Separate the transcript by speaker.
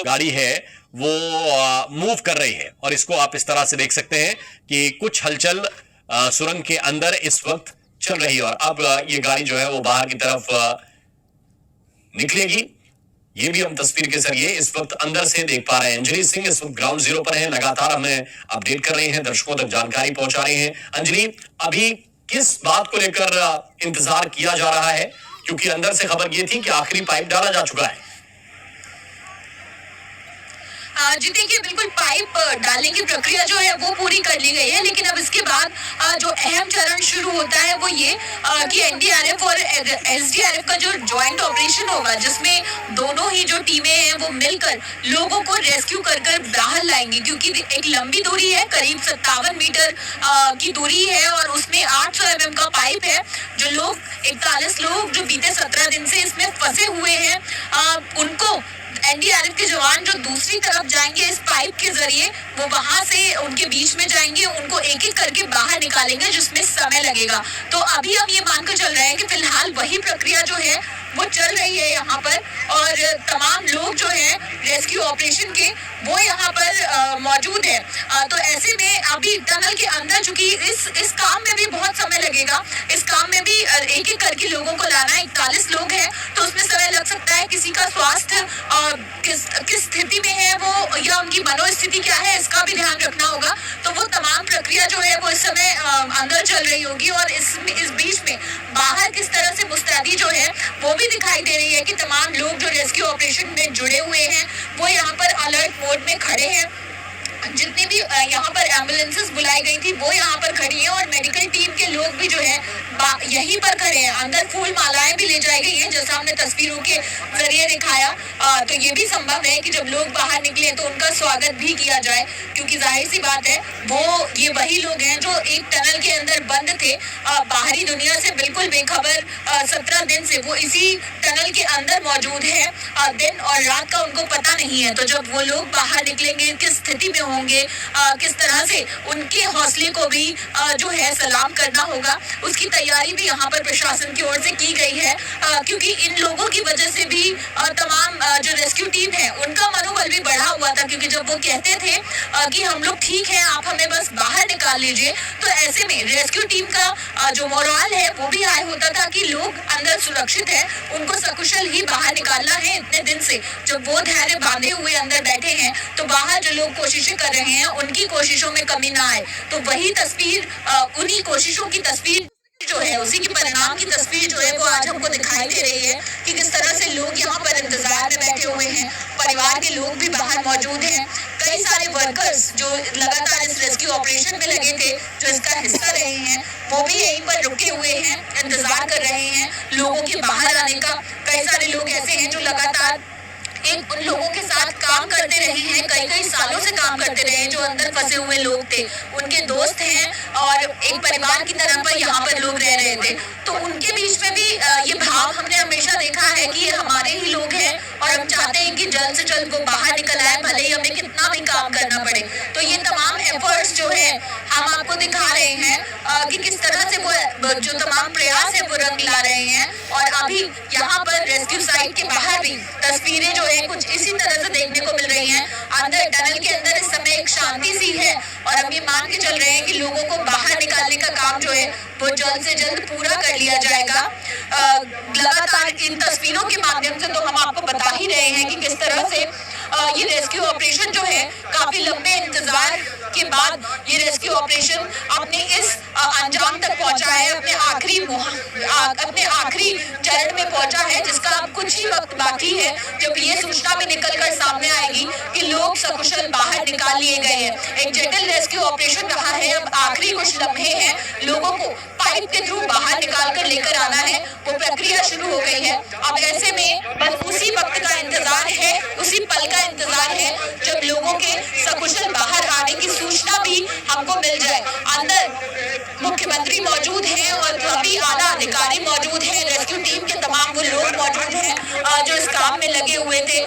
Speaker 1: गाड़ी है वो मूव कर रही है और इसको आप इस तरह से देख सकते हैं कि कुछ हलचल सुरंग के अंदर इस वक्त चल रही है और अब ये गाड़ी जो है वो बाहर की तरफ निकलेगी। ये भी हम तस्वीर के जरिए इस वक्त अंदर से देख पा रहे हैं। अंजलि सिंह इस वक्त ग्राउंड जीरो पर हैं, लगातार हमें अपडेट कर रहे हैं, दर्शकों तक जानकारी पहुंचा रहे हैं। अंजलि, अभी किस बात को लेकर इंतजार किया जा रहा है, क्योंकि अंदर से खबर ये थी कि आखिरी पाइप डाला जा चुका है।
Speaker 2: जी देखिए, बिल्कुल पाइप डालने की प्रक्रिया जो है वो पूरी कर ली गई है, लेकिन अब इसके बाद जो अहम चरण शुरू होता है वो ये कि एनडीआरएफ और एसडीआरएफ का जो ज्वाइंट ऑपरेशन होगा, जिसमें दोनों ही जो टीमें हैं वो मिलकर लोगों को रेस्क्यू कर बाहर लाएंगी, क्योंकि एक लंबी दूरी है, करीब 57 मीटर की दूरी है और उसमें 800 mm का पाइप है। जो लोग 41 लोग जो बीते 17 दिन से इसमें फंसे हुए हैं, उनको एनडीआरएफ के जवान जो दूसरी तरफ जाएंगे इस पाइप के जरिए, वो वहां से उनके बीच में जाएंगे, उनको एक एक करके बाहर निकालेंगे, जिसमें समय लगेगा। तो अभी हम ये मानकर चल रहे हैं कि फिलहाल वही प्रक्रिया जो है वो चल रही है यहाँ पर और तमाम लोग जो हैं रेस्क्यू ऑपरेशन के वो यहाँ पर मौजूद है। तो ऐसे में अभी टनल के अंदर, चूंकि इस काम में भी बहुत समय लगेगा, इस काम में भी एक एक करके लोगों को लाना है, 41 लोग हैं तो उसमें समय लग सकता है। किसी का स्वास्थ्य किस स्थिति में है वो, या उनकी मनोस्थिति क्या है, इसका भी ध्यान रखना होगा। तो वो तमाम प्रक्रिया जो है वो इस समय अंदर चल रही होगी और इस बीच में बाहर किस तरह से मुस्तैदी जो है वो भी दिखाई दे रही है कि तमाम लोग जो रेस्क्यू ऑपरेशन में जुड़े हुए हैं वो यहाँ पर अलर्ट मोड में खड़े हैं। जितनी भी यहाँ पर एम्बुलेंसेस बुलाई गई थी वो यहाँ पर खड़ी है और मेडिकल टीम के लोग भी जो है यहीं पर खड़े हैं। अंदर फूल मालाएं भी ले जाई गई हैं, जैसा हमने तस्वीरों के जरिए दिखाया। तो ये भी संभव है कि जब लोग बाहर निकले तो उनका स्वागत भी किया जाए, क्योंकि जाहिर सी बात है ये वही लोग हैं जो एक टनल के अंदर बंद थे, बाहरी दुनिया से बिल्कुल बेखबर 17 दिन से वो इसी टनल के अंदर मौजूद है। दिन और रात का उनको पता नहीं है। तो जब वो लोग बाहर निकलेंगे, किस स्थिति में होंगे, किस तरह से उनके हौसले को भी जो है सलाम करना होगा, उसकी तैयारी भी यहाँ पर प्रशासन की ओर से की गई है। क्योंकि इन लोगों की वजह से भी तमाम जो रेस्क्यू टीम है उनका मनोबल भी बढ़ा हुआ था, क्योंकि जब वो कहते थे कि हम लोग ठीक हैं, आप हमें बस बाहर निकाल लीजिए, तो ऐसे में रेस्क्यू टीम का जो मोराल है वो भी हाई होता था कि लोग अंदर सुरक्षित है, उनको सकुशल ही बाहर निकालना है। इतने दिन से जब वो धैर्य बांधे हुए अंदर बैठे हैं तो बाहर जो लोग कोशिशें कर रहे हैं उनकी कोशिशों में कमी ना आए। तो वही तस्वीर, उन्हीं कोशिशों की तस्वीर जो है, उसी के परिणाम की तस्वीर जो है वो आज हमको दिखाई दे रही है कि किस तरह से लोग यहाँ पर इंतजार में बैठे हुए हैं। परिवार के लोग भी बाहर मौजूद हैं। कई सारे वर्कर्स जो लगातार इस रेस्क्यू ऑपरेशन में लगे थे, जो इसका हिस्सा रहे हैं, वो भी यहीं पर रुके हुए हैं, इंतजार कर रहे हैं लोगों के बाहर आने का। कई सारे लोग ऐसे हैं जो लगातार उन लोगों के साथ काम करते रहे हैं, कई सालों से काम करते रहे हैं, जो अंदर फंसे हुए लोग थे, उनके दोस्त हैं और एक परिवार की तरह पर यहाँ पर लोग रह रहे थे। तो उनके बीच में भी ये भाव हमने हमेशा देखा है कि ये हमारे ही लोग हैं और हम चाहते हैं कि जल्द से जल्द वो बाहर निकल आए, भले ही हमें कितना भी काम करना पड़े। तो ये तमाम एफर्ट्स जो है हम आपको दिखा रहे हैं कि किस तरह से वो जो तमाम प्रयास है वो रंग ला रहे हैं। और अभी यहाँ पर रेस्क्यू साइट के बाहर भी तस्वीरें जो है कुछ इसी तरह से देखने को मिल रही हैं। अंदर टनल के अंदर इस समय एक शांति सी है और हम ये मान के चल रहे हैं कि लोगों को बाहर निकालने का काम जो है वो जल्द से जल्द पूरा कर लिया जाएगा। लगातार इन तस्वीरों के माध्यम से तो हम आपको बता ही रहे हैं कि किस तरह से ये रेस्क्यू ऑपरेशन जो है काफी लंबे इंतजार के बाद ये रेस्क्यू ऑपरेशन अपने इस अंजाम तक पहुंचा है, अपने आखिरी चरण में पहुंचा है, जिसका अब कुछ ही वक्त बाकी है जब ये सूचना भी निकलकर सामने आएगी कि लोग सकुशल बाहर निकाल लिए गए हैं। एक जटिल रेस्क्यू ऑपरेशन रहा है, अब आखिरी कुछ लम्हे हैं, लोगों को पाइप के थ्रू बाहर निकाल कर लेकर आना है, वो प्रक्रिया शुरू हो गई है। अब ऐसे में बस उसी वक्त का इंतजार है, उसी पल का इंतजार है जब लोगों के सकुशल बाहर आने की सूचना भी हमको मिल जाए। अंदर मुख्यमंत्री मौजूद हैं और सभी आला अधिकारी मौजूद हैं, रेस्क्यू टीम के तमाम वो लोग मौजूद हैं जो इस काम में लगे हुए थे,